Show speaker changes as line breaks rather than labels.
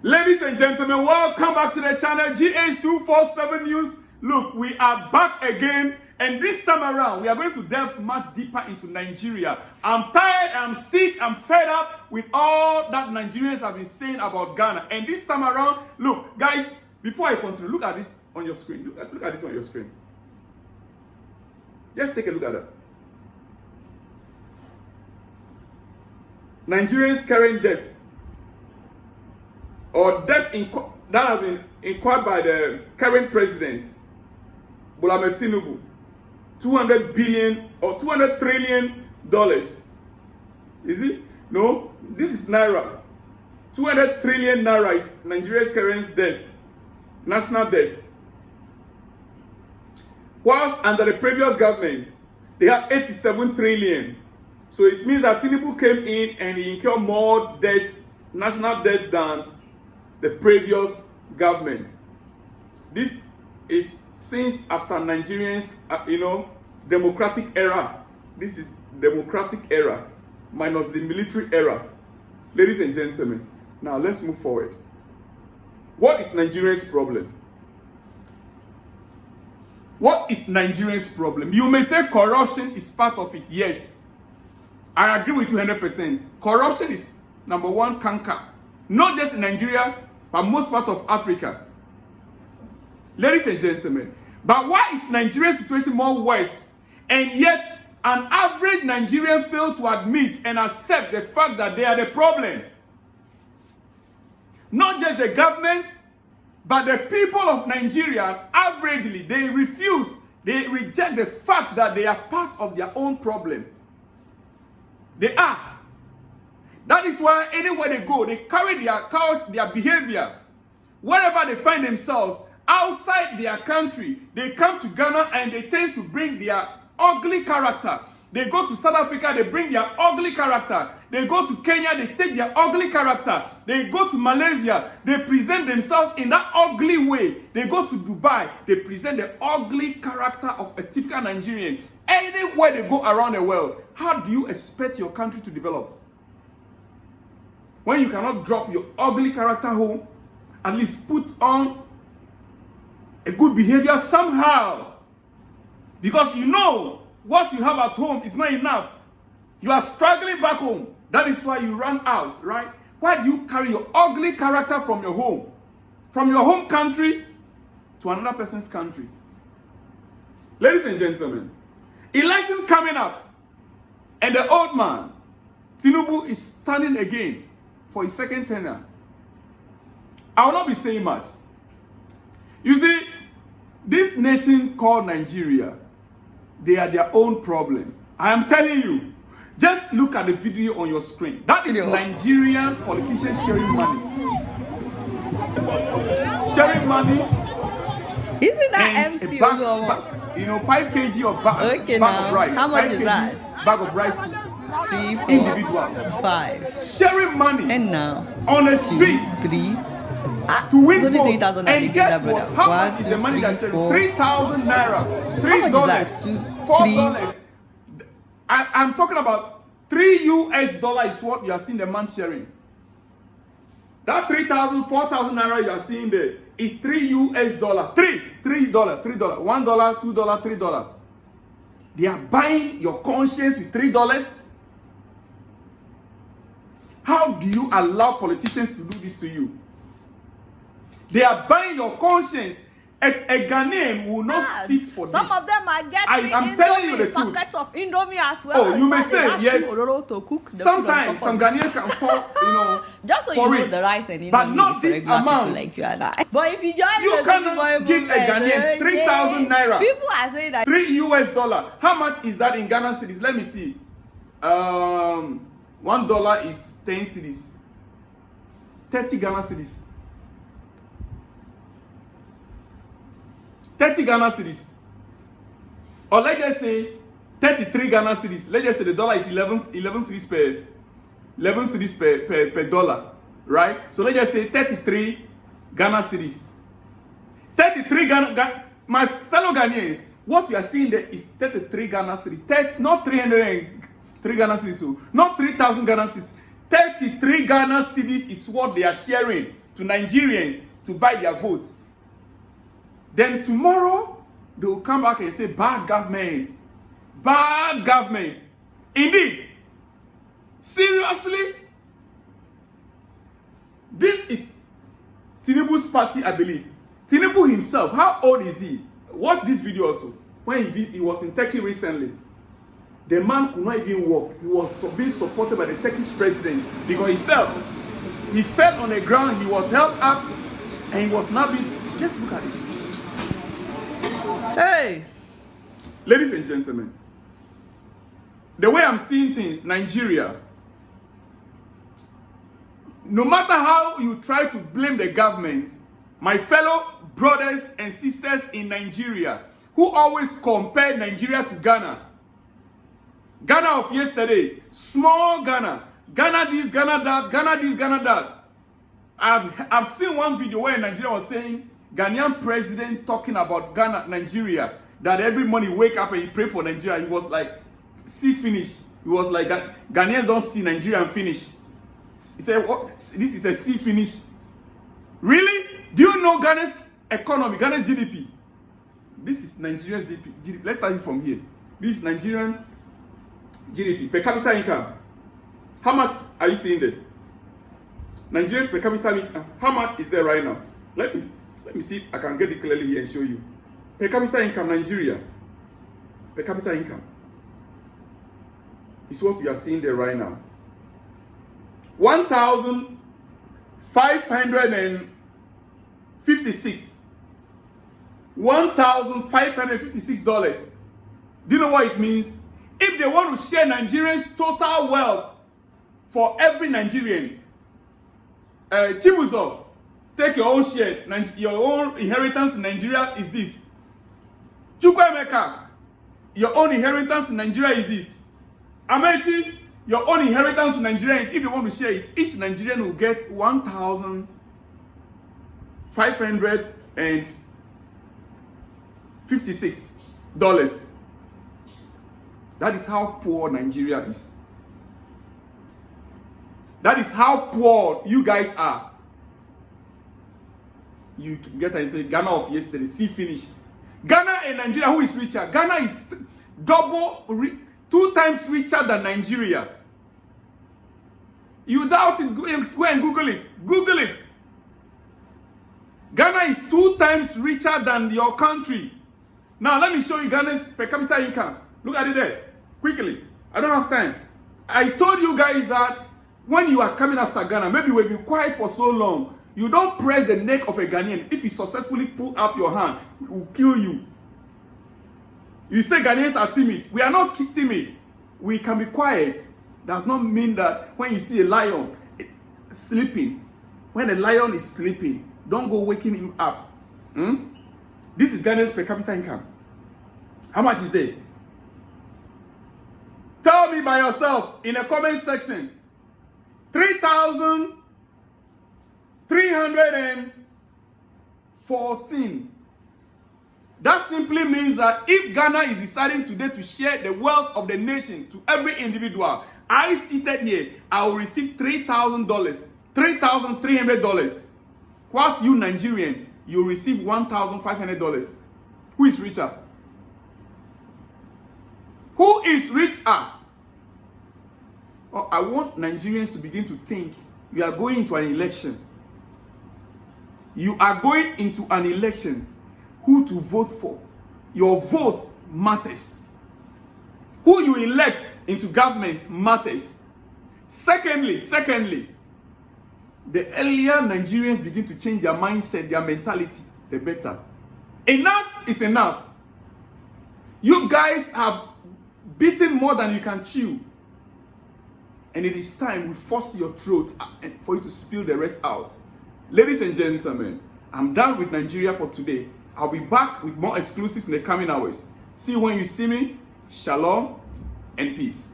Ladies and gentlemen, welcome back to the channel GH247 News. Look, we are back again, and this time around, we are going to delve much deeper into Nigeria. I'm tired, I'm sick, I'm fed up with all that Nigerians have been saying about Ghana. And this time around, look, guys, before I continue, look at this on your screen. Look at this on your screen. Just take a look at that. Nigerians carrying debt, or debt that has been inquired by the current president, Bola Ahmed Tinubu, $200 billion or $200 trillion. Is it? No, this is Naira. 200 trillion Naira is Nigeria's current debt, national debt. Whilst under the previous government, they had 87 trillion. So it means that Tinubu came in and he incurred more debt, national debt, than the previous government. This is since after Nigerians, democratic era. This is democratic era minus the military era. Ladies and gentlemen, now let's move forward. What is Nigerians' problem? What is Nigerians' problem? You may say corruption is part of it. Yes, I agree with you 100%. Corruption is number one canker, not just in Nigeria, but most part of Africa. Ladies and gentlemen, but why is Nigeria's situation more worse? And yet, an average Nigerian failed to admit and accept the fact that they are the problem. Not just the government, but the people of Nigeria, averagely, they refuse, they reject the fact that they are part of their own problem. They are. That is why anywhere they go, they carry their culture, their behavior. Wherever they find themselves, outside their country, they come to Ghana and they tend to bring their ugly character. They go to South Africa, they bring their ugly character. They go to Kenya, they take their ugly character. They go to Malaysia, they present themselves in that ugly way. They go to Dubai, they present the ugly character of a typical Nigerian. Anywhere they go around the world, how do you expect your country to develop? When you cannot drop your ugly character home, at least put on a good behavior somehow. Because you know what you have at home is not enough. You are struggling back home. That is why you run out, right? Why do you carry your ugly character from your home? From your home country to another person's country? Ladies and gentlemen, election coming up, and the old man, Tinubu, is standing again for his second tenure. I will not be saying much. You see, this nation called Nigeria, they are their own problem. I am telling you. Just look at the video on your screen. That is Nigerian politicians sharing money. Sharing money.
Isn't that MC?
5 kg of bag of rice.
How much is that?
Bag of rice to
3, 4,
individuals.
5.
Sharing money.
And now
on the street.
3.
To win
only
votes.
3,000.
And guess what? How much is the money that's sharing? 3,000 naira. $3. $4. I'm talking about $3 US is what you are seeing the man sharing. That 3,000, 4,000 naira you are seeing there is $3 US. $3. $1, $2, $3. They are buying your conscience with $3. How do you allow politicians to do this to you? They are buying your conscience. A Ghanaian will not sit for this.
Some of them are getting
I'm telling you the truth.
Packets of Indomie as well.
Oh, you may say yes.
To cook
sometimes some Ghanaians can fall,
just so
for
you know
it.
the rice and Indomie
But not
is
this
for
amount.
Like you and I. But if you join
you
the
cannot give a Ghanaian 3,000 naira.
People are saying that
$3 US. How much is that in Ghana cedis? Let me see. $1 is 10 cedis. 30 Ghana cedis. 30 Ghana cedis. Or let's just say 33 Ghana cedis. Let's just say the dollar is 11 cedis per dollar. Right? So let's just say 33 Ghana cedis. 33 Ghana, my fellow Ghanaians, what you are seeing there is 33 Ghana cedis. Not 303 Ghana cedis. Not 3,000 Ghana cedis. 33 Ghana cedis is what they are sharing to Nigerians to buy their votes. Then tomorrow, they will come back and say, bad government. Bad government. Indeed. Seriously? This is Tinubu's party, I believe. Tinubu himself, how old is he? Watch this video also. When he was in Turkey recently, the man could not even walk. He was being supported by the Turkish president because he fell. He fell on the ground, he was held up, and he was not being... Just look at it.
Hey!
Ladies and gentlemen, the way I'm seeing things, Nigeria, no matter how you try to blame the government, my fellow brothers and sisters in Nigeria, who always compare Nigeria to Ghana, Ghana of yesterday, small Ghana, Ghana this, Ghana that, Ghana this, Ghana that. I've seen one video where Nigeria was saying, Ghanaian president talking about Ghana, Nigeria, that every morning wake up and he pray for Nigeria. He was like, see finish. He was like, Ghanaians don't see Nigeria and finish. He said, what? This is a see finish. Really? Do you know Ghana's economy, Ghana's GDP? This is Nigeria's GDP. Let's start it from here. This is Nigerian GDP, per capita income. How much are you seeing there? Nigeria's per capita income. How much is there right now? Let me see if I can get it clearly here and show you. Per capita income, Nigeria. Per capita income. Is what you are seeing there right now. $1,556. $1,556. Do you know what it means? If they want to share Nigerians' total wealth for every Nigerian, Chibuzo, take your own share. Your own inheritance in Nigeria is this. Chukwuemeka, your own inheritance in Nigeria is this. Amechi, your own inheritance in Nigeria, if you want to share it, each Nigerian will get $1,556. That is how poor Nigeria is. That is how poor you guys are. You can get and say Ghana of yesterday, see finish. Ghana and Nigeria, who is richer? Ghana is two times richer than Nigeria. You doubt it? Go and Google it. Google it. Ghana is 2 times richer than your country. Now let me show you Ghana's per capita income. Look at it there. Quickly. I don't have time. I told you guys that when you are coming after Ghana, maybe we've been quiet for so long. You don't press the neck of a Ghanaian. If he successfully pull up your hand, it will kill you. You say Ghanaians are timid. We are not timid. We can be quiet. Does not mean that when you see a lion sleeping, when a lion is sleeping, don't go waking him up. This is Ghana's per capita income. How much is there? Tell me by yourself in the comment section. 3,314. That simply means that if Ghana is deciding today to share the wealth of the nation to every individual, I seated here, I will receive $3,000, $3,300. Whilst you Nigerian, you receive $1,500. Who is richer? Who is richer? Oh, I want Nigerians to begin to think we are going into an election. You are going into an election. Who to vote for? Your vote matters. Who you elect into government matters. Secondly, the earlier Nigerians begin to change their mindset, their mentality, the better. Enough is enough. You guys have beaten more than you can chew. And it is time we force your throat for you to spill the rest out. Ladies and gentlemen, I'm done with Nigeria for today. I'll be back with more exclusives in the coming hours. See you when you see me. Shalom and peace.